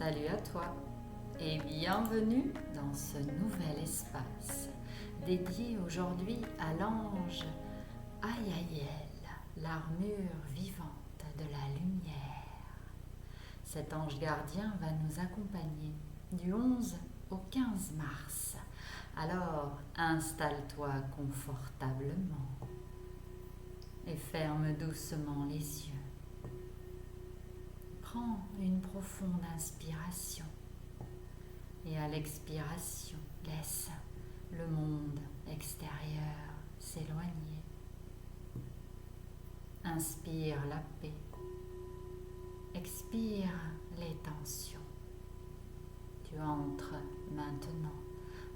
Salut à toi et bienvenue dans ce nouvel espace dédié aujourd'hui à l'ange Ayaïel, l'armure vivante de la lumière. Cet ange gardien va nous accompagner du 11 au 15 mars. Alors installe-toi confortablement et ferme doucement les yeux. Prends une profonde inspiration et à l'expiration, laisse le monde extérieur s'éloigner. Inspire la paix, expire les tensions. Tu entres maintenant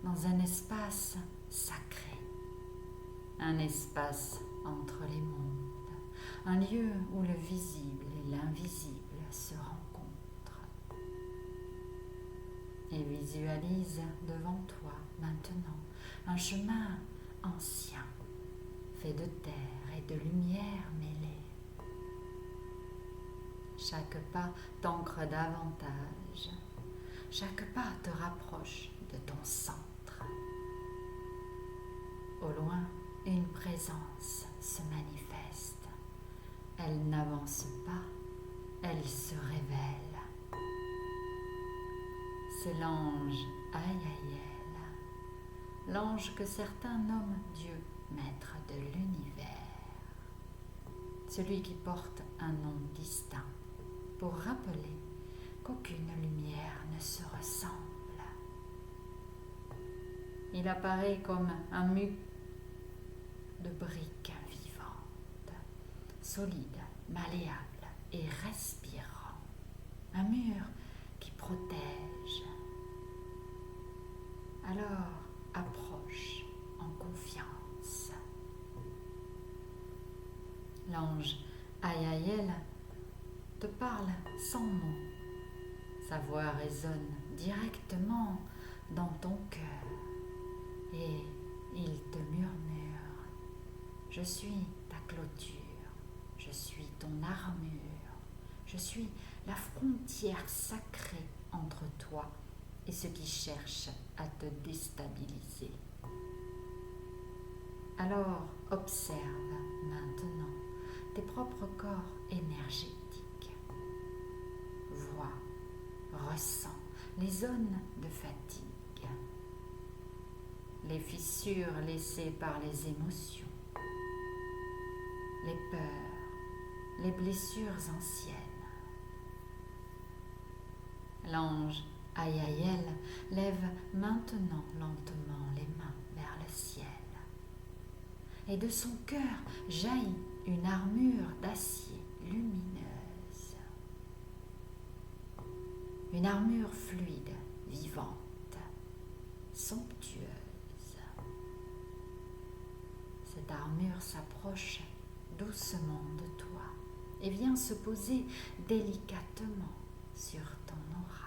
dans un espace sacré, un espace entre les mondes, un lieu où le visible et l'invisible se rencontrent. Et visualise devant toi maintenant un chemin ancien, fait de terre et de lumière mêlée. Chaque pas t'ancre davantage, chaque pas te rapproche de ton centre. Au loin, une présence se manifeste. Elle n'avance pas, elle se révèle. C'est l'ange Ayaïel, l'ange que certains nomment Dieu, maître de l'univers. Celui qui porte un nom distinct pour rappeler qu'aucune lumière ne se ressemble. Il apparaît comme un mur de briques vivantes, solide, malléable et respirant. Un mur qui protège. Alors approche en confiance. L'ange Ayaïel te parle sans mots. Sa voix résonne directement dans ton cœur et il te murmure: je suis ta clôture, je suis ton armure, je suis la frontière sacrée entre toi et ceux qui cherchent à te déstabiliser. Alors observe maintenant tes propres corps énergétiques. Vois, ressens les zones de fatigue, les fissures laissées par les émotions, les peurs, les blessures anciennes. L'ange Ayaïel lève maintenant lentement les mains vers le ciel. Et de son cœur jaillit une armure d'acier lumineuse. Une armure fluide, vivante, somptueuse. Cette armure s'approche doucement de toi et vient se poser délicatement sur ton aura.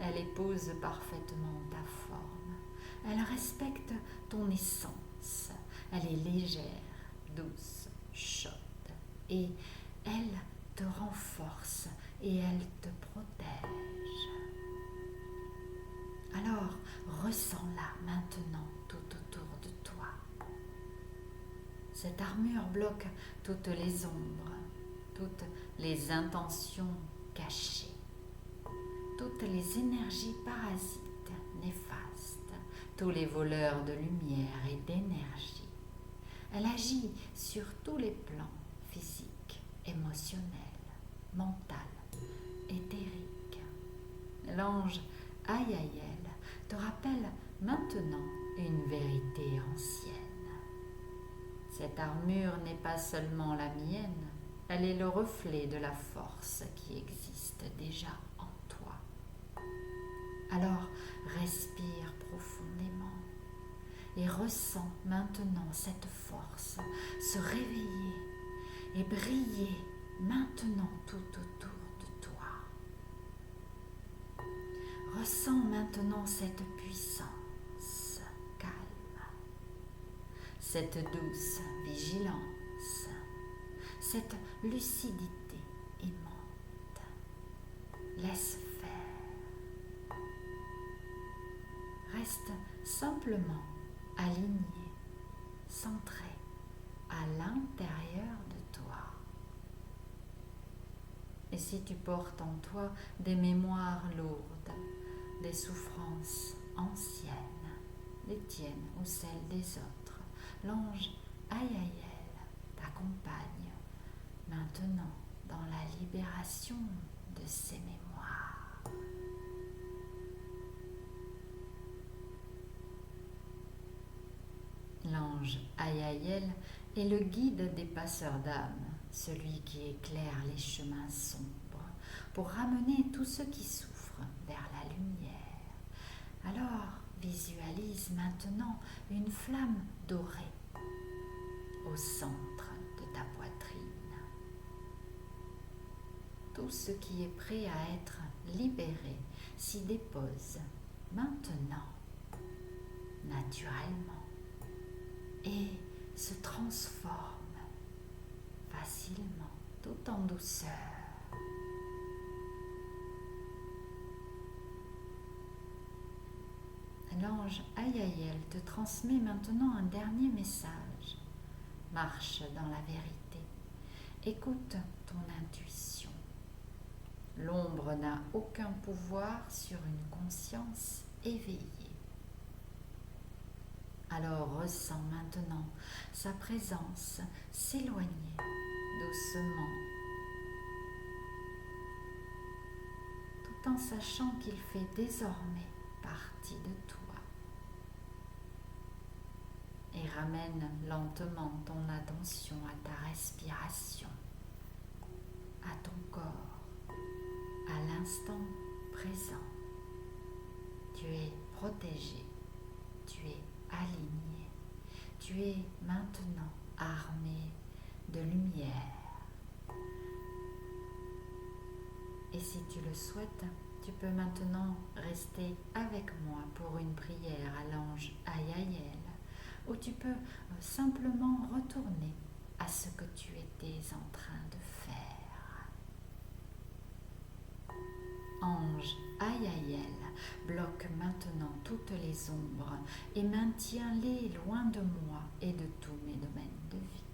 Elle épouse parfaitement ta forme. Elle respecte ton essence. Elle est légère, douce, chaude et elle te renforce et elle te protège. Alors, ressens-la maintenant tout autour de toi. Cette armure bloque toutes les ombres, toutes les intentions cachées, toutes les énergies parasites, néfastes, tous les voleurs de lumière et d'énergie. Elle agit sur tous les plans physiques, émotionnels, mental, éthérique. L'ange Ayaïel te rappelle maintenant une vérité ancienne. Cette armure n'est pas seulement la mienne, elle est le reflet de la force qui existe déjà en toi. Alors respire profondément et ressens maintenant cette force se réveiller et briller maintenant tout autour de toi. Ressens maintenant cette puissance calme, cette douce vigilance, cette lucidité aimante. Laisse faire. Reste simplement aligné, centré à l'intérieur de toi. Et si tu portes en toi des mémoires lourdes, des souffrances anciennes, les tiennes ou celles des autres, l'ange Ayaïel t'accompagne maintenant dans la libération de ces mémoires. L'ange Ayaïel est le guide des passeurs d'âme, celui qui éclaire les chemins sombres pour ramener tous ceux qui souffrent vers la lumière. Alors, visualise maintenant une flamme dorée au centre de ta poitrine. Tout ce qui est prêt à être libéré s'y dépose maintenant, naturellement, et se transforme facilement, tout en douceur. L'ange Ayaïel te transmet maintenant un dernier message. Marche dans la vérité. Écoute ton intuition. L'ombre n'a aucun pouvoir sur une conscience éveillée. Alors ressens maintenant sa présence s'éloigner doucement, tout en sachant qu'il fait désormais partie de toi. Et ramène lentement ton attention à ta respiration, à ton corps, à l'instant présent. Tu es protégé, tu es aligné, tu es maintenant armé de lumière. Et si tu le souhaites, tu peux maintenant rester avec moi pour une prière à l'ange Ayaïel, où tu peux simplement retourner à ce que tu étais en train de faire. Ange Ayaïel, bloque maintenant toutes les ombres et maintiens-les loin de moi et de tous mes domaines de vie.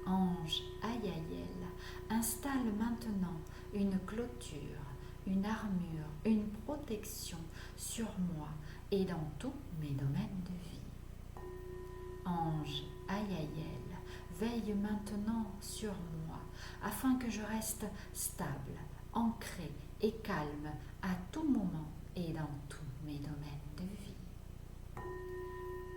Ange Ayaïel, installe maintenant une clôture, une armure, une protection sur moi et dans tous mes domaines de vie. Ange Ayaïel, veille maintenant sur moi afin que je reste stable, ancré et calme à tout moment et dans tous mes domaines de vie.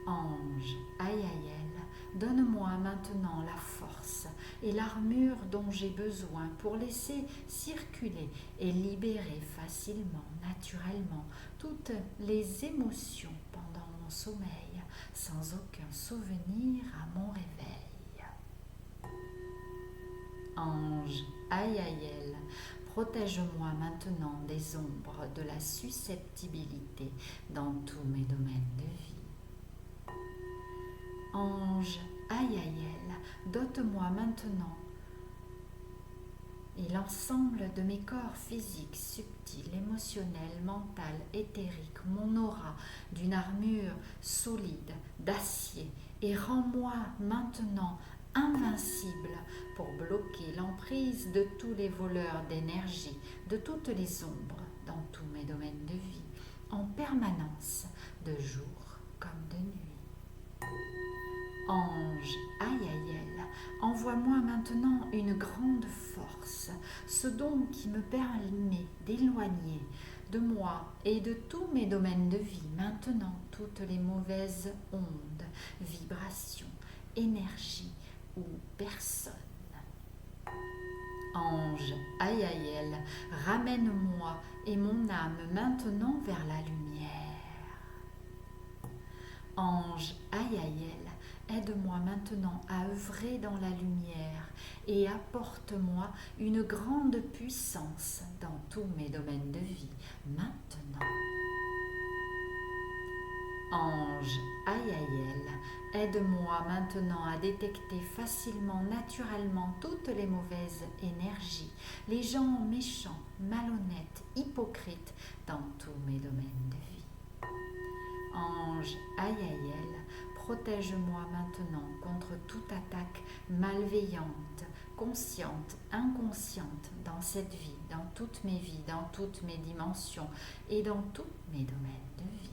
Ange Ayaïel, donne-moi maintenant la force et l'armure dont j'ai besoin pour laisser circuler et libérer facilement, naturellement, toutes les émotions pendant mon sommeil, sans aucun souvenir à mon réveil. Ange Ayaïel, protège-moi maintenant des ombres de la susceptibilité dans tous mes domaines de vie. Ange Ayaïel, dote-moi maintenant et l'ensemble de mes corps physiques, subtils, émotionnels, mental, éthériques, mon aura d'une armure solide, d'acier, et rends-moi maintenant invincible pour bloquer l'emprise de tous les voleurs d'énergie, de toutes les ombres dans tous mes domaines de vie, en permanence, de jour comme de nuit. Ange Ayaïel, envoie-moi maintenant une grande force, ce don qui me permet d'éloigner de moi et de tous mes domaines de vie maintenant toutes les mauvaises ondes, vibrations, énergies ou personnes. Ange Ayaïel, ramène-moi et mon âme maintenant vers la lumière. Ange Ayaïel, aide-moi maintenant à œuvrer dans la lumière et apporte-moi une grande puissance dans tous mes domaines de vie, maintenant. Ange Ayael, aide-moi maintenant à détecter facilement, naturellement toutes les mauvaises énergies, les gens méchants, malhonnêtes, hypocrites dans tous mes domaines de vie. Ange Ayael, protège-moi maintenant contre toute attaque malveillante, consciente, inconsciente dans cette vie, dans toutes mes vies, dans toutes mes dimensions et dans tous mes domaines de vie.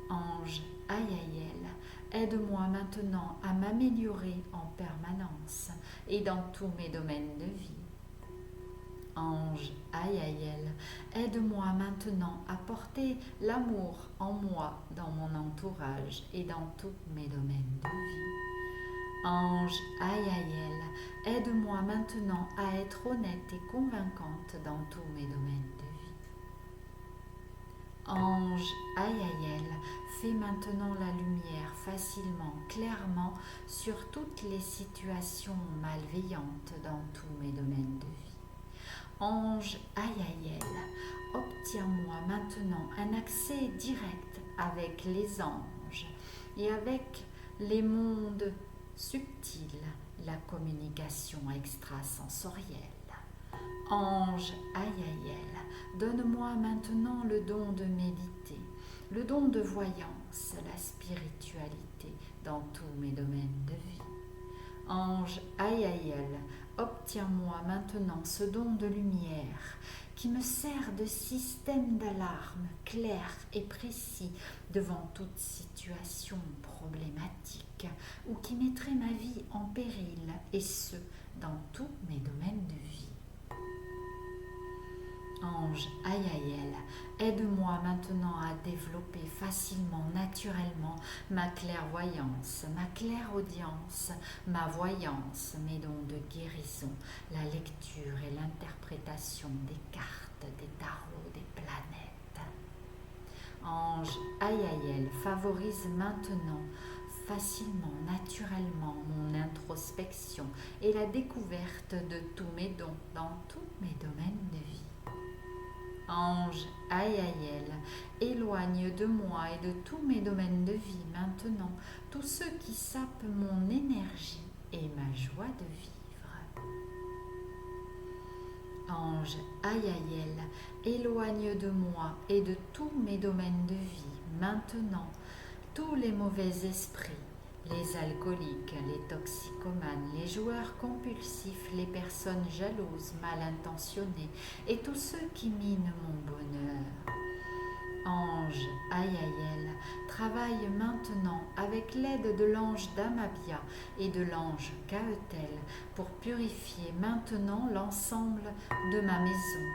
Ange Ayael, aide-moi maintenant à m'améliorer en permanence et dans tous mes domaines de vie. Ange Ayael, aide-moi maintenant à porter l'amour en moi, dans mon entourage et dans tous mes domaines de vie. Ange Ayael, aide-moi maintenant à être honnête et convaincante dans tous mes domaines de vie. Ange Ayael, fais maintenant la lumière facilement, clairement sur toutes les situations malveillantes dans tous mes domaines de vie. Ange Ayael, obtiens-moi maintenant un accès direct avec les anges et avec les mondes subtils, la communication extrasensorielle. Ange Ayael, donne-moi maintenant le don de méditer, le don de voyance, la spiritualité dans tous mes domaines de vie. Ange Ayael, obtiens-moi maintenant ce don de lumière qui me sert de système d'alarme clair et précis devant toute situation problématique ou qui mettrait ma vie en péril, et ce, dans tous mes domaines de vie. Ange Ayael, aide-moi maintenant à développer facilement, naturellement ma clairvoyance, ma clairaudience, ma voyance, mes dons de guérison, la lecture et l'interprétation des cartes, des tarots, des planètes. Ange Ayael, favorise maintenant facilement, naturellement mon introspection et la découverte de tous mes dons dans tous mes domaines de vie. Ange Ayael, éloigne de moi et de tous mes domaines de vie maintenant tous ceux qui sapent mon énergie et ma joie de vivre. Ange Ayael, éloigne de moi et de tous mes domaines de vie maintenant tous les mauvais esprits, les alcooliques, les toxicomanes, les joueurs compulsifs, les personnes jalouses, mal intentionnées et tous ceux qui minent mon bonheur. Ange Ayael, travaille maintenant avec l'aide de l'ange Damabia et de l'ange Kaetel pour purifier maintenant l'ensemble de ma maison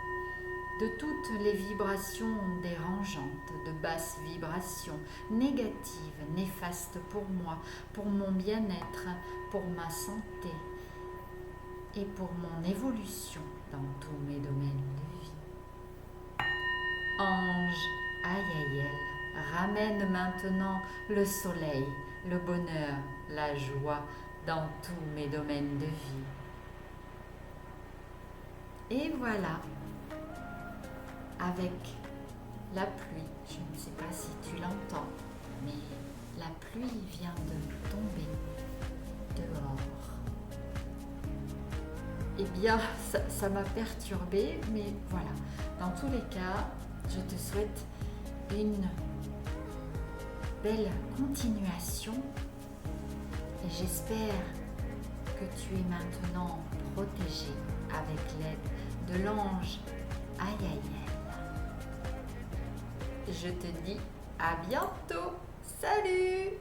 de toutes les vibrations dérangeantes, de basses vibrations, négatives, néfastes pour moi, pour mon bien-être, pour ma santé et pour mon évolution dans tous mes domaines de vie. Ange Ayael, ramène maintenant le soleil, le bonheur, la joie dans tous mes domaines de vie. Et voilà. Avec la pluie, je ne sais pas si tu l'entends, mais la pluie vient de tomber dehors. Eh bien, ça m'a perturbée, mais voilà. Dans tous les cas, je te souhaite une belle continuation et j'espère que tu es maintenant protégé avec l'aide de l'ange Ayael. Je te dis à bientôt. Salut!